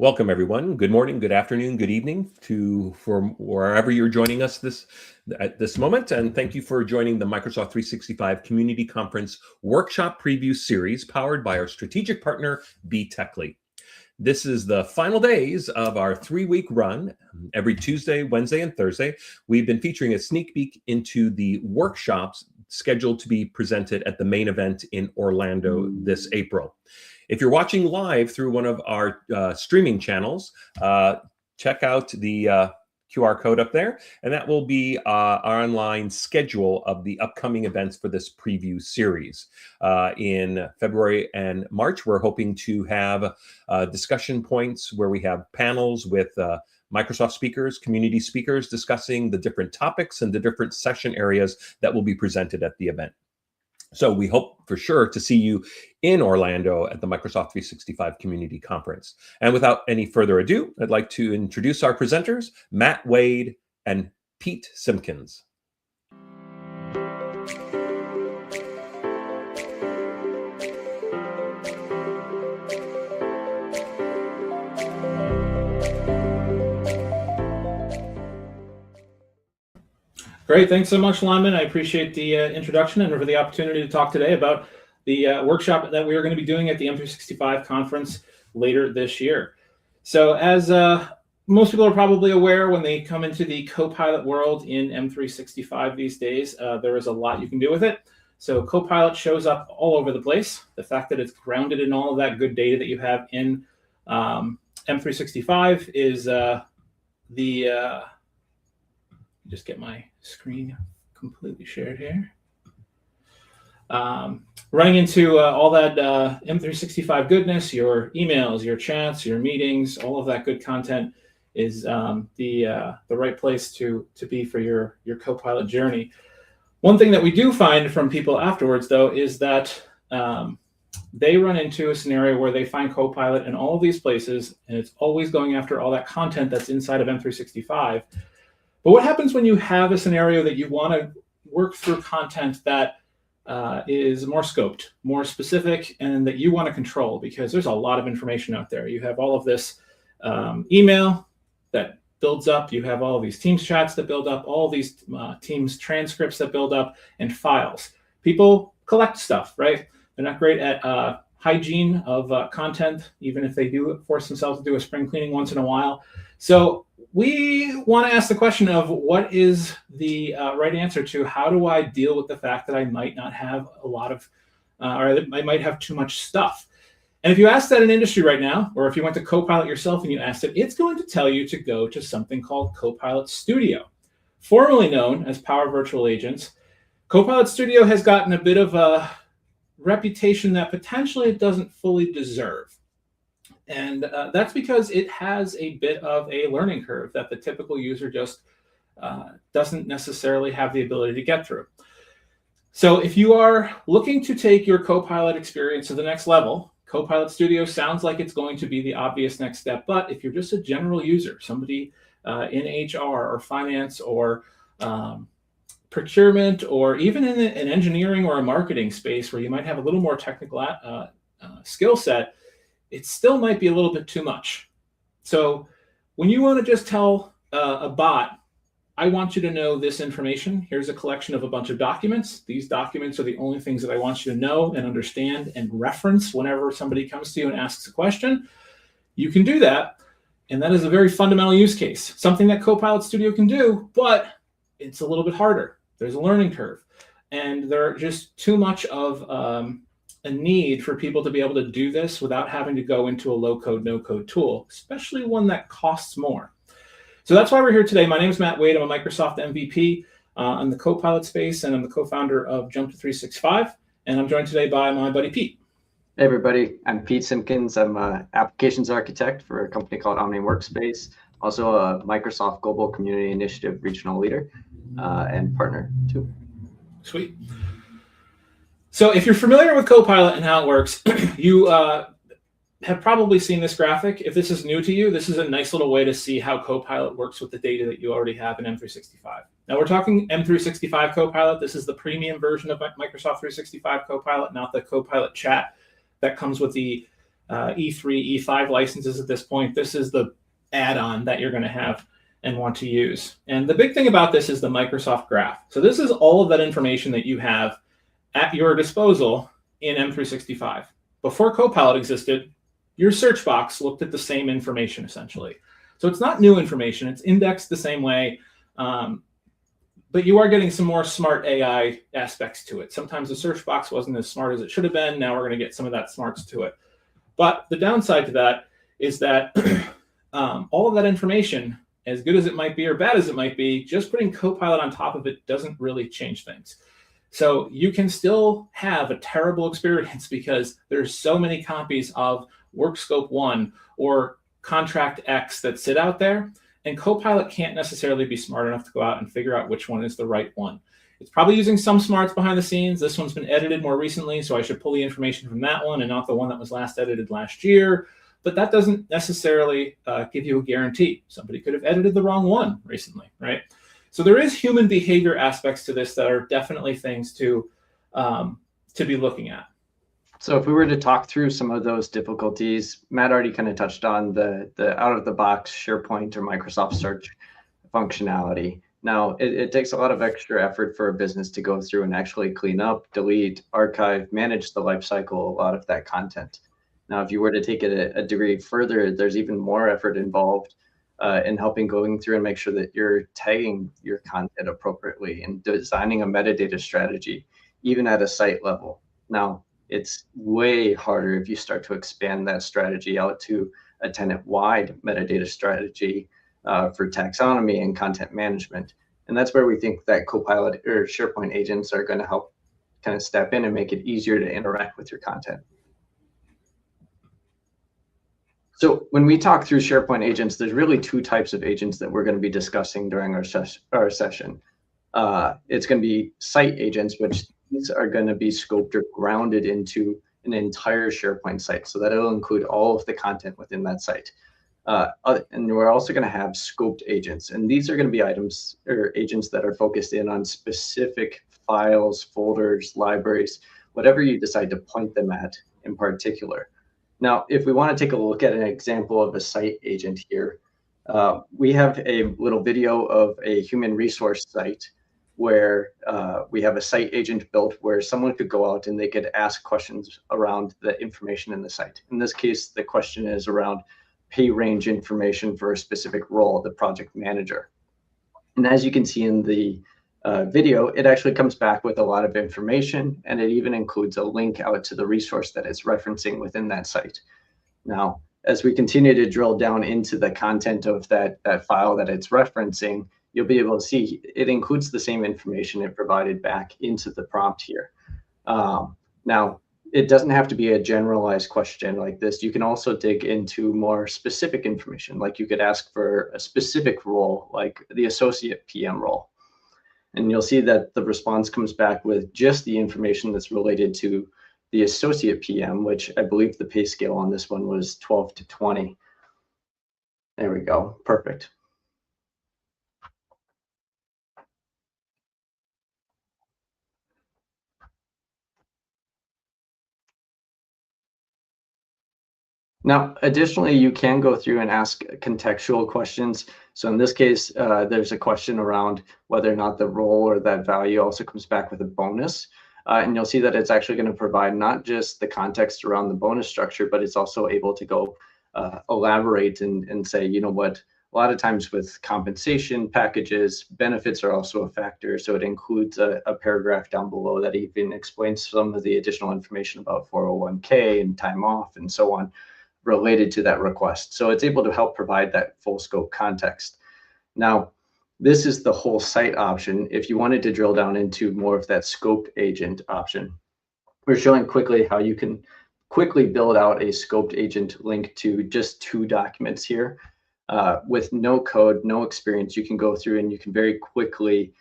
Welcome, everyone. Good morning, good afternoon, good evening from wherever you're joining us at this moment. And thank you for joining the Microsoft 365 Community Conference Workshop Preview Series powered by our strategic partner, Techly. This is the final days of our 3-week run. Every Tuesday, Wednesday, and Thursday, we've been featuring a sneak peek into the workshops scheduled to be presented at the main event in Orlando this April. If you're watching live through one of our streaming channels, check out the QR code up there, and that will be our online schedule of the upcoming events for this preview series. In February and March, we're hoping to have discussion points where we have panels with Microsoft speakers, community speakers discussing the different topics and the different session areas that will be presented at the event. So we hope for sure to see you in Orlando at the Microsoft 365 Community Conference. And without any further ado, I'd like to introduce our presenters, Matt Wade and Pete Simpkins. Great. Thanks so much, Lyman. I appreciate the introduction and for the opportunity to talk today about the workshop that we are going to be doing at the M365 conference later this year. So as most people are probably aware, when they come into the Copilot world in M365 these days, there is a lot you can do with it. So Copilot shows up all over the place. The fact that it's grounded in all of that good data that you have in M365 is just get my screen completely shared here. Running into all that M365 goodness, your emails, your chats, your meetings, all of that good content is the right place to be for your Copilot journey. One thing that we do find from people afterwards, though, is that they run into a scenario where they find Copilot in all of these places, and it's always going after all that content that's inside of M365. But what happens when you have a scenario that you want to work through content that is more scoped, more specific, and that you want to control? Because there's a lot of information out there. You have all of this email that builds up. You have all of these Teams chats that build up, all these Teams transcripts that build up, and files. People collect stuff, right? They're not great at hygiene of content, even if they do force themselves to do a spring cleaning once in a while. So we want to ask the question of what is the right answer to how do I deal with the fact that I might not have a lot of, or I might have too much stuff. And if you ask that in industry right now, or if you went to Copilot yourself and you asked it, it's going to tell you to go to something called Copilot Studio, formerly known as Power Virtual Agents. Copilot Studio has gotten a bit of a reputation that potentially it doesn't fully deserve. And that's because it has a bit of a learning curve that the typical user just doesn't necessarily have the ability to get through. So if you are looking to take your Copilot experience to the next level, Copilot Studio sounds like it's going to be the obvious next step. But if you're just a general user, somebody in HR or finance or procurement, or even in an engineering or a marketing space where you might have a little more technical skill set, it still might be a little bit too much. So when you want to just tell a bot, I want you to know this information. Here's a collection of a bunch of documents. These documents are the only things that I want you to know and understand and reference whenever somebody comes to you and asks a question. You can do that. And that is a very fundamental use case, something that Copilot Studio can do, but it's a little bit harder. There's a learning curve. And there are just too much of a need for people to be able to do this without having to go into a low-code, no-code tool, especially one that costs more. So that's why we're here today. My name is Matt Wade. I'm a Microsoft MVP in the Copilot space, and I'm the co-founder of Jump to 365. And I'm joined today by my buddy Pete. Hey everybody, I'm Pete Simpkins. I'm an applications architect for a company called Omni Workspace, also a Microsoft Global Community Initiative regional leader and partner too. Sweet. So if you're familiar with Copilot and how it works, you have probably seen this graphic. If this is new to you, this is a nice little way to see how Copilot works with the data that you already have in M365. Now we're talking M365 Copilot. This is the premium version of Microsoft 365 Copilot, not the Copilot chat that comes with the E3, E5 licenses at this point. This is the add-on that you're going to have and want to use. And the big thing about this is the Microsoft Graph. So this is all of that information that you have at your disposal in M365. Before Copilot existed, your search box looked at the same information essentially. So it's not new information. It's indexed the same way, but you are getting some more smart AI aspects to it. Sometimes the search box wasn't as smart as it should have been. Now we're going to get some of that smarts to it. But the downside to that is that all of that information, as good as it might be or bad as it might be, just putting Copilot on top of it doesn't really change things. So you can still have a terrible experience because there's so many copies of Work Scope 1 or Contract X that sit out there, and Copilot can't necessarily be smart enough to go out and figure out which one is the right one. It's probably using some smarts behind the scenes. This one's been edited more recently, so I should pull the information from that one and not the one that was last edited last year. But that doesn't necessarily give you a guarantee. Somebody could have edited the wrong one recently, right? So there is human behavior aspects to this that are definitely things to be looking at. So if we were to talk through some of those difficulties, Matt already kind of touched on the out-of-the-box SharePoint or Microsoft Search functionality. Now, it takes a lot of extra effort for a business to go through and actually clean up, delete, archive, manage the lifecycle, a lot of that content. Now, if you were to take it a degree further, there's even more effort involved in helping going through and make sure that you're tagging your content appropriately and designing a metadata strategy, even at a site level. Now, it's way harder if you start to expand that strategy out to a tenant-wide metadata strategy for taxonomy and content management. And that's where we think that Copilot or SharePoint agents are going to help kind of step in and make it easier to interact with your content. So when we talk through SharePoint agents, there's really two types of agents that we're going to be discussing during our session. It's going to be site agents, which these are going to be scoped or grounded into an entire SharePoint site. So that it'll include all of the content within that site. And we're also going to have scoped agents. And these are going to be items or agents that are focused in on specific files, folders, libraries, whatever you decide to point them at in particular. Now, if we want to take a look at an example of a site agent here, we have a little video of a human resource site where we have a site agent built where someone could go out and they could ask questions around the information in the site. In this case, the question is around pay range information for a specific role, the project manager. And as you can see in the video, it actually comes back with a lot of information, and it even includes a link out to the resource that it's referencing within that site. Now, as we continue to drill down into the content of that file that it's referencing, you'll be able to see it includes the same information it provided back into the prompt here. Now, it doesn't have to be a generalized question like this. You can also dig into more specific information, like you could ask for a specific role, like the associate PM role. And you'll see that the response comes back with just the information that's related to the associate PM, which I believe the pay scale on this one was 12 to 20. There we go, perfect. Now, additionally, you can go through and ask contextual questions. So in this case, there's a question around whether or not the role or that value also comes back with a bonus. And you'll see that it's actually going to provide not just the context around the bonus structure, but it's also able to go elaborate and say, you know what, a lot of times with compensation packages, benefits are also a factor. So it includes a paragraph down below that even explains some of the additional information about 401k and time off and so on, related to that request. So it's able to help provide that full scope context. Now, this is the whole site option. If you wanted to drill down into more of that scoped agent option, we're showing quickly how you can quickly build out a scoped agent link to just 2 documents here. With no code, no experience, you can go through and you can very quickly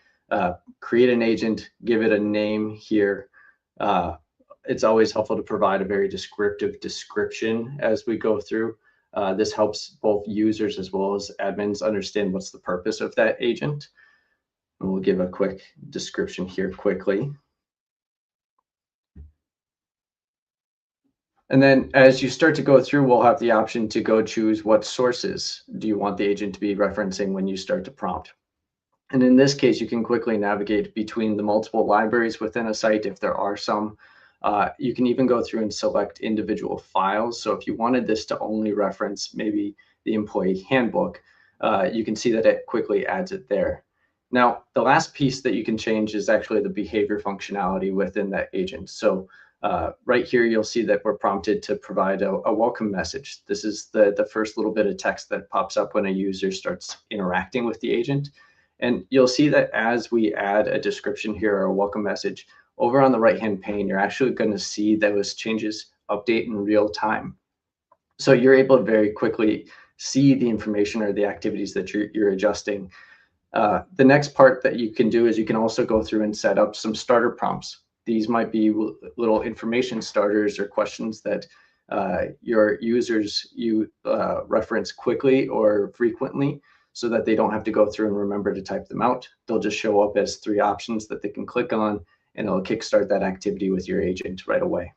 create an agent, give it a name here. It's always helpful to provide a very descriptive description as we go through. This helps both users as well as admins understand what's the purpose of that agent. And we'll give a quick description here quickly. And then as you start to go through, we'll have the option to go choose what sources do you want the agent to be referencing when you start to prompt. And in this case, you can quickly navigate between the multiple libraries within a site if there are some. You can even go through and select individual files. So if you wanted this to only reference maybe the employee handbook, you can see that it quickly adds it there. Now, the last piece that you can change is actually the behavior functionality within that agent. So right here, you'll see that we're prompted to provide a welcome message. This is the first little bit of text that pops up when a user starts interacting with the agent. And you'll see that as we add a description here or a welcome message, over on the right-hand pane, you're actually going to see those changes update in real time. So you're able to very quickly see the information or the activities that you're adjusting. The next part that you can do is you can also go through and set up some starter prompts. These might be little information starters or questions that your users reference quickly or frequently, so that they don't have to go through and remember to type them out. They'll just show up as 3 options that they can click on, and it'll kickstart that activity with your agent right away.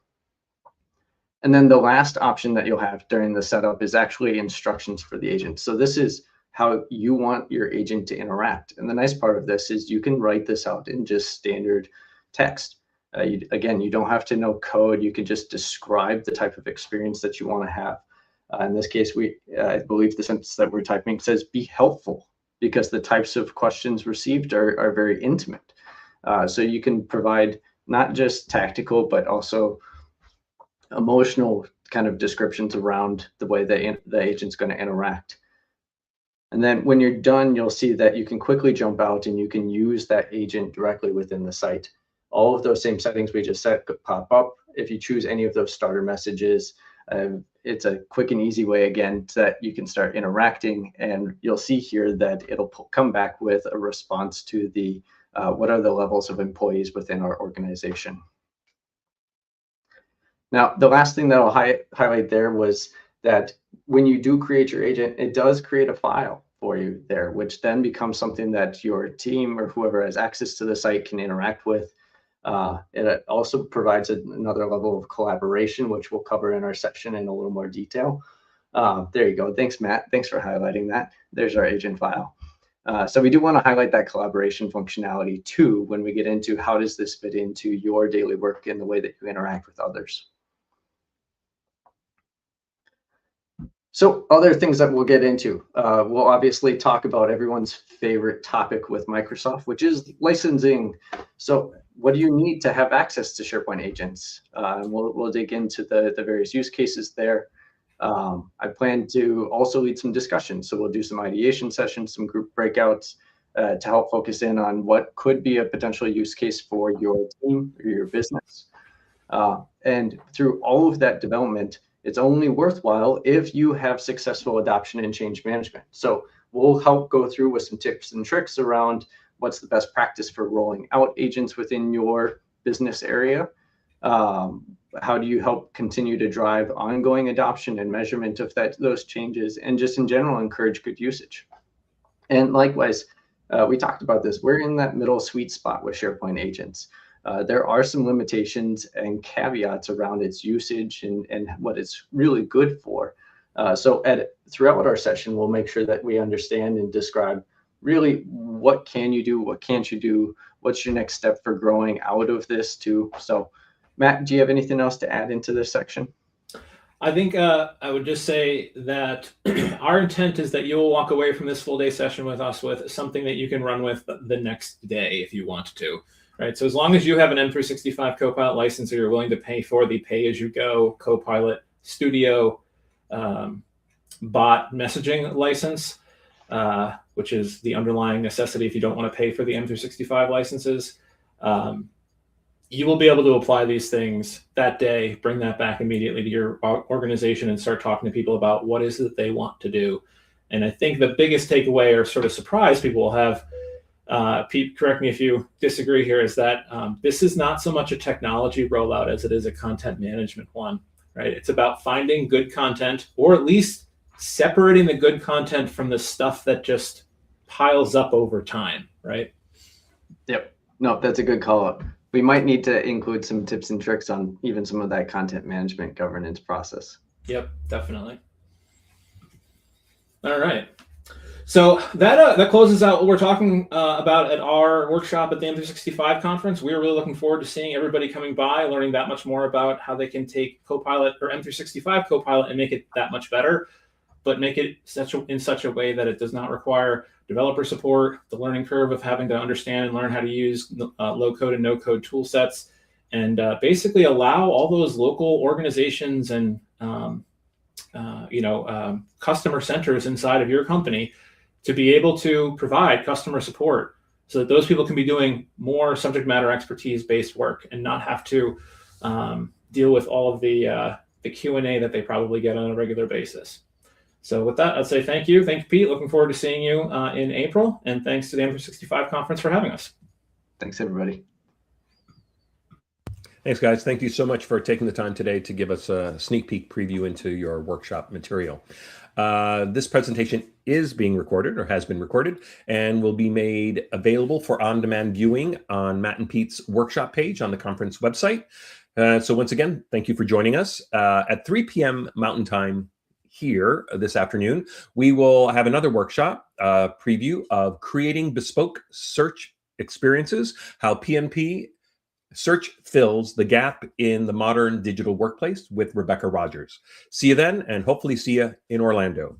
And then the last option that you'll have during the setup is actually instructions for the agent. So this is how you want your agent to interact. And the nice part of this is you can write this out in just standard text. Again, you don't have to know code. You can just describe the type of experience that you want to have. In this case, I believe the sentence that we're typing says, be helpful, because the types of questions received are very intimate. So you can provide not just tactical, but also emotional kind of descriptions around the way the agent's going to interact. And then when you're done, you'll see that you can quickly jump out and you can use that agent directly within the site. All of those same settings we just set could pop up. If you choose any of those starter messages, it's a quick and easy way, again, that you can start interacting. And you'll see here that it'll come back with a response to the what are the levels of employees within our organization. Now, the last thing that I'll highlight there was that when you do create your agent, it does create a file for you there, which then becomes something that your team or whoever has access to the site can interact with. It also provides another level of collaboration, which we'll cover in our section in a little more detail. There you go. Thanks, Matt. Thanks for highlighting that. There's our agent file. So we do want to highlight that collaboration functionality too when we get into how does this fit into your daily work and the way that you interact with others. So other things that we'll get into, we'll obviously talk about everyone's favorite topic with Microsoft, which is licensing. So what do you need to have access to SharePoint agents? We'll dig into the various use cases there. I plan to also lead some discussions. So we'll do some ideation sessions, some group breakouts to help focus in on what could be a potential use case for your team or your business. And through all of that development, it's only worthwhile if you have successful adoption and change management. So we'll help go through with some tips and tricks around what's the best practice for rolling out agents within your business area. How do you help continue to drive ongoing adoption and measurement of those changes, and just in general encourage good usage. And likewise, we talked about this. We're in that middle sweet spot with SharePoint agents. There are some limitations and caveats around its usage and what it's really good for. So throughout our session, we'll make sure that we understand and describe really what can you do, what can't you do, what's your next step for growing out of this too. So Matt, do you have anything else to add into this section? I think I would just say that our intent is that you'll walk away from this full day session with us with something that you can run with the next day if you want to. Right. So as long as you have an M365 Copilot license or you're willing to pay for the pay-as-you-go Copilot Studio bot messaging license, which is the underlying necessity if you don't want to pay for the M365 licenses, you will be able to apply these things that day, bring that back immediately to your organization and start talking to people about what is it that they want to do. And I think the biggest takeaway or sort of surprise people will have, Pete, correct me if you disagree here, is that this is not so much a technology rollout as it is a content management one, right? It's about finding good content, or at least separating the good content from the stuff that just piles up over time, right? Yep. No, that's a good call out. we might need to include some tips and tricks on even some of that content management governance process. Yep, definitely. All right. So that closes out what we're talking about at our workshop at the M365 conference. We're really looking forward to seeing everybody coming by, learning that much more about how they can take Copilot or M365 Copilot and make it that much better, but make it in such a way that it does not require developer support, the learning curve of having to understand and learn how to use low code and no code tool sets, and basically allow all those local organizations and customer centers inside of your company to be able to provide customer support so that those people can be doing more subject matter expertise based work and not have to deal with all of the Q&A that they probably get on a regular basis. So with that, I'd say thank you. Thank you, Pete. Looking forward to seeing you in April. And thanks to the M365 conference for having us. Thanks, everybody. Thanks, guys. Thank you so much for taking the time today to give us a sneak peek preview into your workshop material. This presentation is being recorded or has been recorded and will be made available for on-demand viewing on Matt and Pete's workshop page on the conference website. So once again, thank you for joining us. At 3 p.m. Mountain Time here this afternoon, we will have another workshop preview of creating bespoke search experiences, how PnP Search fills the gap in the modern digital workplace with Rebecca Rogers. See you then, and hopefully see you in Orlando.